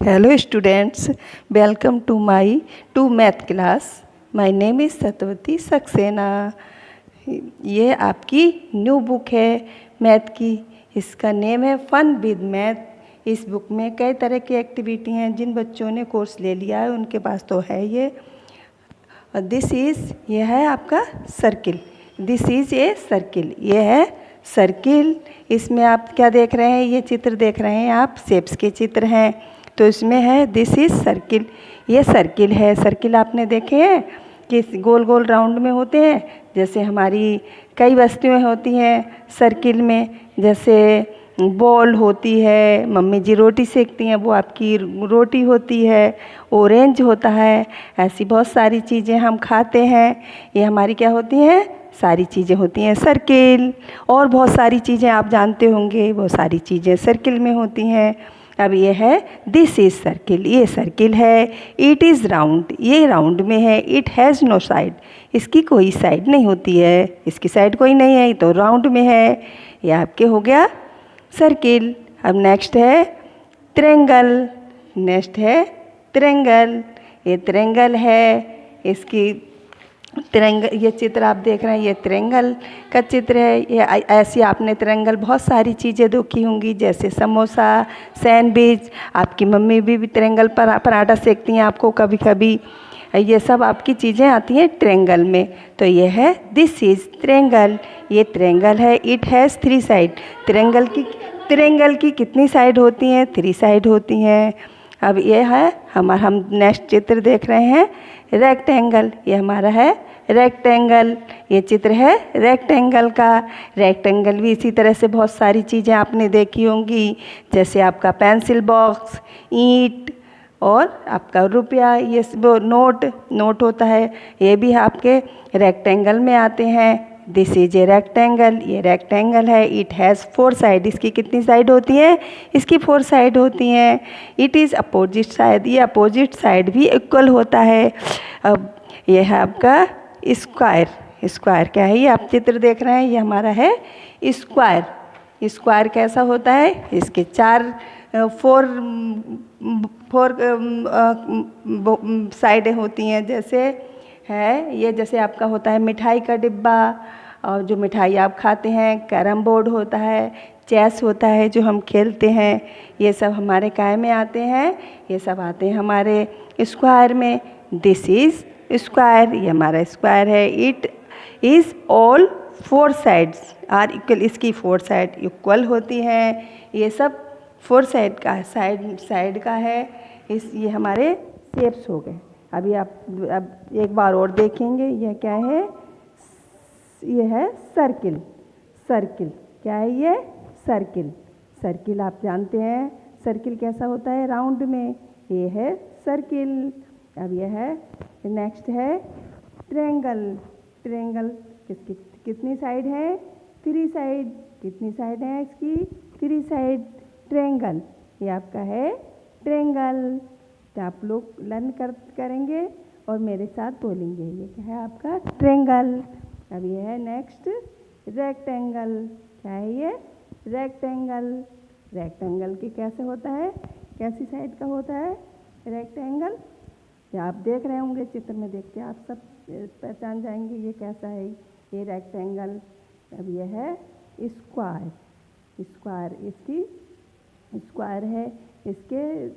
Hello students, welcome to my 2 math class. My name is सतवती सक्सेना। ये आपकी new book है math की। इसका नेम है फन विद मैथ। इस बुक में कई तरह की एक्टिविटी हैं। जिन बच्चों ने कोर्स ले लिया है उनके पास तो है ये। ये है आपका circle. This is a circle. ये है सर्किल। इसमें आप क्या देख रहे हैं? ये चित्र देख रहे हैं आप, शेप्स के चित्र हैं। तो इसमें है दिस इज़ सर्किल। ये सर्किल है। सर्किल आपने देखे हैं कि गोल गोल राउंड में होते हैं। जैसे हमारी कई वस्तुएं होती हैं सर्किल में, जैसे बॉल होती है, मम्मी जी रोटी सेकती हैं, वो आपकी रोटी होती है। ऑरेंज होता है। ऐसी बहुत सारी चीज़ें हम खाते हैं, ये हमारी क्या होती हैं? सारी चीज़ें होती हैं सर्किल। और बहुत सारी चीज़ें आप जानते होंगे, वो सारी चीज़ें सर्किल में होती हैं। अब ये है दिस इज़ सर्किल। ये सर्किल है। It is round. ये राउंड में है। It has no side. इसकी कोई साइड नहीं होती है। इसकी साइड कोई नहीं है, ये तो राउंड में है। ये आपके हो गया सर्किल। अब नेक्स्ट है ट्रेंगल। नेक्स्ट है ट्रेंगल। ये ट्रेंगल है। इसकी तिरंगल, ये चित्र आप देख रहे हैं, ये तिरंगल का चित्र है। ये ऐसी आपने तिरंगल बहुत सारी चीज़ें देखी होंगी, जैसे समोसा, सैंडविच। आपकी मम्मी भी तिरंगल पर पराठा सेकती हैं आपको कभी कभी। ये सब आपकी चीज़ें आती हैं ट्रेंगल में। तो ये है दिस इज़ ट्रेंगल। ये ट्रेंगल है। It has 3 side. तिरंगल की कितनी साइड होती हैं? 3 साइड होती हैं। अब ये है हम नेक्स्ट चित्र देख रहे हैं रेक्टेंगल। ये हमारा है रेक्टेंगल। ये चित्र है रेक्टेंगल का। रेक्टेंगल भी इसी तरह से बहुत सारी चीज़ें आपने देखी होंगी, जैसे आपका पेंसिल बॉक्स, ईंट और आपका रुपया। ये वो नोट होता है, ये भी आपके रेक्टेंगल में आते हैं। This is a rectangle. ये रेक्टेंगल है। It has 4 side. इसकी कितनी साइड होती हैं? इसकी 4 साइड होती हैं। It is opposite side. ये अपोजिट साइड भी इक्वल होता है। अब ये है आपका स्क्वायर। स्क्वायर क्या है? ये आप चित्र देख रहे हैं, ये हमारा है स्क्वायर। स्क्वायर कैसा होता है? इसके 4 फोर साइडें होती हैं। जैसे है ये, जैसे आपका होता है मिठाई का डिब्बा, और जो मिठाई आप खाते हैं, कैरम बोर्ड होता है, चेस होता है जो हम खेलते हैं, ये सब हमारे काय में आते हैं? ये सब आते हैं हमारे स्क्वायर में। This is square. ये हमारा स्क्वायर है। It is all 4 sides are equal. इसकी 4 साइड इक्वल होती हैं। ये सब 4 साइड का साइड का है। ये हमारे शेप्स हो गए। अभी आप अब एक बार और देखेंगे, यह क्या है? ये है सर्किल। सर्किल क्या है? ये सर्किल। सर्किल आप जानते हैं सर्किल कैसा होता है? राउंड में। ये है सर्किल। अब यह है नेक्स्ट है ट्रेंगल। ट्रेंगल किसकी कितनी साइड है? 3 साइड। कितनी साइड है इसकी? 3 साइड। ट्रेंगल ये आपका है ट्रेंगल। तो आप लोग लर्न करेंगे और मेरे साथ बोलेंगे। ये क्या है आपका? ट्रेंगल। अब ये है नेक्स्ट रेक्टेंगल। क्या है ये? रेक्टेंगल। रेक्टेंगल की कैसे होता है? कैसी साइड का होता है रेक्टेंगल? ये आप देख रहे होंगे चित्र में, देख के आप सब पहचान जाएंगे ये कैसा है। ये रेक्टेंगल। अब ये है स्क्वायर। स्क्वायर इसकी स्क्वायर है। इसके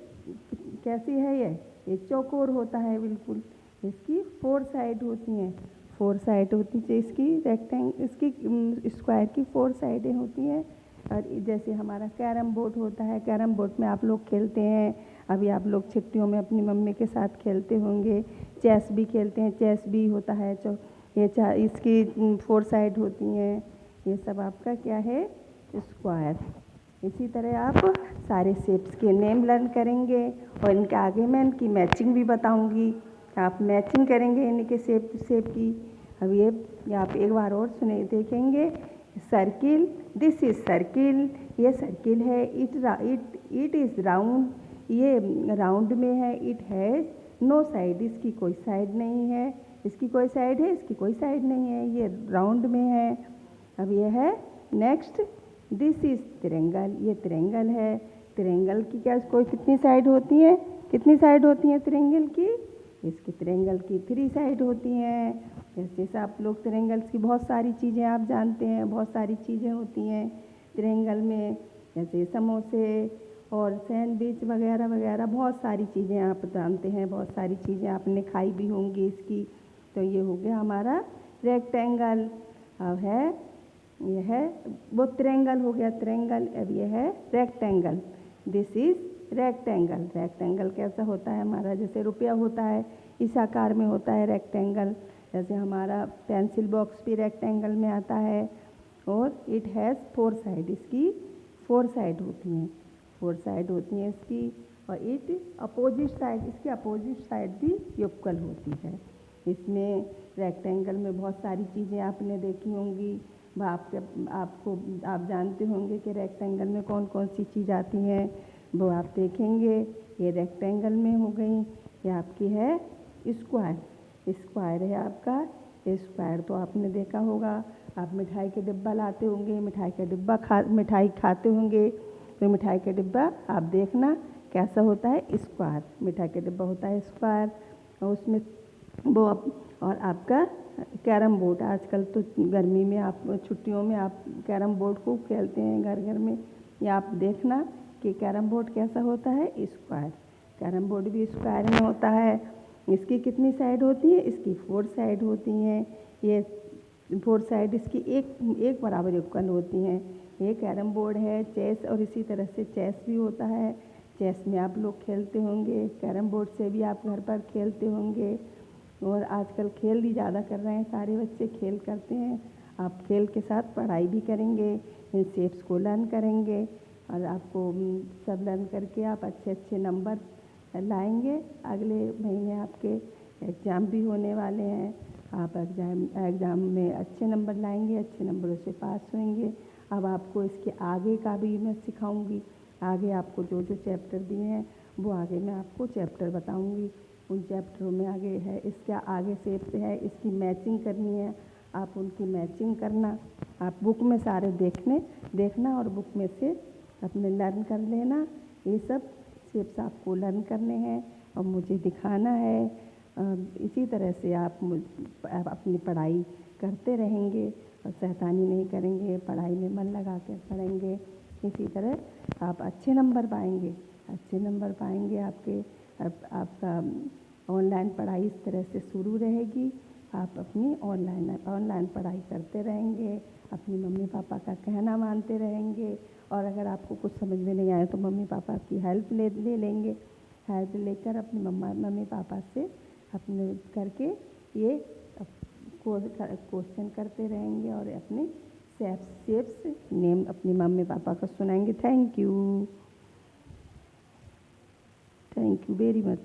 कैसी है? ये चौकोर होता है बिल्कुल। इसकी 4 साइड होती हैं। 4 साइड होती है इसकी स्क्वायर की 4 साइडें होती हैं। और जैसे हमारा कैरम बोर्ड होता है, कैरम बोर्ड में आप लोग खेलते हैं। अभी आप लोग छुट्टियों में अपनी मम्मी के साथ खेलते होंगे। चेस भी खेलते हैं, चेस भी होता है। इसकी 4 साइड होती हैं। ये सब आपका क्या है? स्क्वायर। इसी तरह आप सारे शेप्स के नेम लर्न करेंगे और इनके आगे मैं इनकी मैचिंग भी बताऊंगी। आप मैचिंग करेंगे इनके शेप की। अब ये आप एक बार और सुने देखेंगे। सर्किल। This is circle. ये सर्किल है। It is round. ये राउंड में है। It has no side. इसकी कोई साइड नहीं है। इसकी कोई साइड है? इसकी कोई साइड नहीं है। ये राउंड में है। अब ये है नेक्स्ट दिस इज़ तिरंगल। ये तिरंगल है। त्रिएंगल की क्या कोई कितनी साइड होती है, कितनी साइड होती हैं त्रिएंगल की? इसकी त्रिएंगल की 3 साइड होती हैं। जैसे आप लोग त्रिएंगल्स की बहुत सारी चीज़ें आप जानते हैं, बहुत सारी चीज़ें होती हैं त्रिएंगल में, जैसे समोसे और सैंडविच वगैरह वगैरह बहुत सारी चीज़ें आप जानते हैं, बहुत सारी चीज़ें आपने खाई भी होंगी इसकी। तो ये हो गया हमारा रेक्टेंगल। अब है यह है वो त्रिएंगल हो गया त्रिएंगल। अब यह है rectangle. This is rectangle. Rectangle कैसा होता है हमारा, जैसे रुपया होता है इस आकार में होता है रेक्टेंगल। जैसे हमारा पेंसिल बॉक्स भी रेक्टेंगल में आता है। और इट हैज़ 4 साइड, इसकी 4 साइड होती हैं, 4 साइड होती हैं इसकी। और इट अपोजिट साइड, इसकी अपोजिट साइड भी इक्वल होती है। इसमें रेक्टेंगल में बहुत सारी चीज़ें आपने देखी होंगी, आप जानते होंगे कि रेक्टेंगल में कौन कौन सी चीज़ आती हैं, वो आप देखेंगे। ये रेक्टेंगल में हो गई। ये आपकी है स्क्वायर, स्क्वायर है आपका स्क्वायर। तो आपने देखा होगा, आप मिठाई के डिब्बा लाते होंगे, मिठाई खाते होंगे, तो मिठाई का डिब्बा आप देखना कैसा होता है, स्क्वायर। मिठाई का डिब्बा होता है स्क्वायर। और उसमें वो और आपका कैरम बोर्ड, आजकल तो गर्मी में आप छुट्टियों में आप कैरम बोर्ड खूब खेलते हैं घर घर में। या आप देखना कि कैरम बोर्ड कैसा होता है, स्क्वायर। कैरम बोर्ड भी स्क्वायर में होता है। इसकी कितनी साइड होती है, इसकी 4 साइड होती हैं। ये 4 साइड इसकी एक बराबर इक्वल होती हैं। ये कैरम बोर्ड है। चेस, और इसी तरह से चेस भी होता है। चेस में आप लोग खेलते होंगे, कैरम बोर्ड से भी आप घर पर खेलते होंगे। और आजकल खेल भी ज़्यादा कर रहे हैं, सारे बच्चे खेल करते हैं। आप खेल के साथ पढ़ाई भी करेंगे, इन शेप्स को लर्न करेंगे, और आपको सब लर्न करके आप अच्छे अच्छे नंबर लाएंगे। अगले महीने आपके एग्ज़ाम भी होने वाले हैं। आप एग्ज़ाम में अच्छे नंबर लाएंगे, अच्छे नंबरों से पास होंगे। अब आपको इसके आगे का भी मैं सिखाऊंगी। आगे आपको जो जो चैप्टर दिए हैं वो आगे मैं आपको चैप्टर बताऊंगी। उन चैप्टरों में आगे है, इसका आगे शेप है, इसकी मैचिंग करनी है, आप उनकी मैचिंग करना। आप बुक में सारे देखना और बुक में से अपने लर्न कर लेना। ये सब शेप्स आपको लर्न करने हैं और मुझे दिखाना है। इसी तरह से आप अपनी पढ़ाई करते रहेंगे और शैतानी नहीं करेंगे, पढ़ाई में मन लगा कर पढ़ेंगे। इसी तरह आप अच्छे नंबर पाएंगे, अच्छे नंबर पाएंगे। आपका ऑनलाइन पढ़ाई इस तरह से शुरू रहेगी। आप अपनी ऑनलाइन पढ़ाई करते रहेंगे, अपनी मम्मी पापा का कहना मानते रहेंगे। और अगर आपको कुछ समझ में नहीं आए तो मम्मी पापा की हेल्प ले लेंगे। हेल्प लेकर अपने मम्मी पापा से अपने करके ये क्वेश्चन करते रहेंगे और अपने शेप्स नेम अपनी मम्मी पापा को सुनाएंगे। Thank you very much.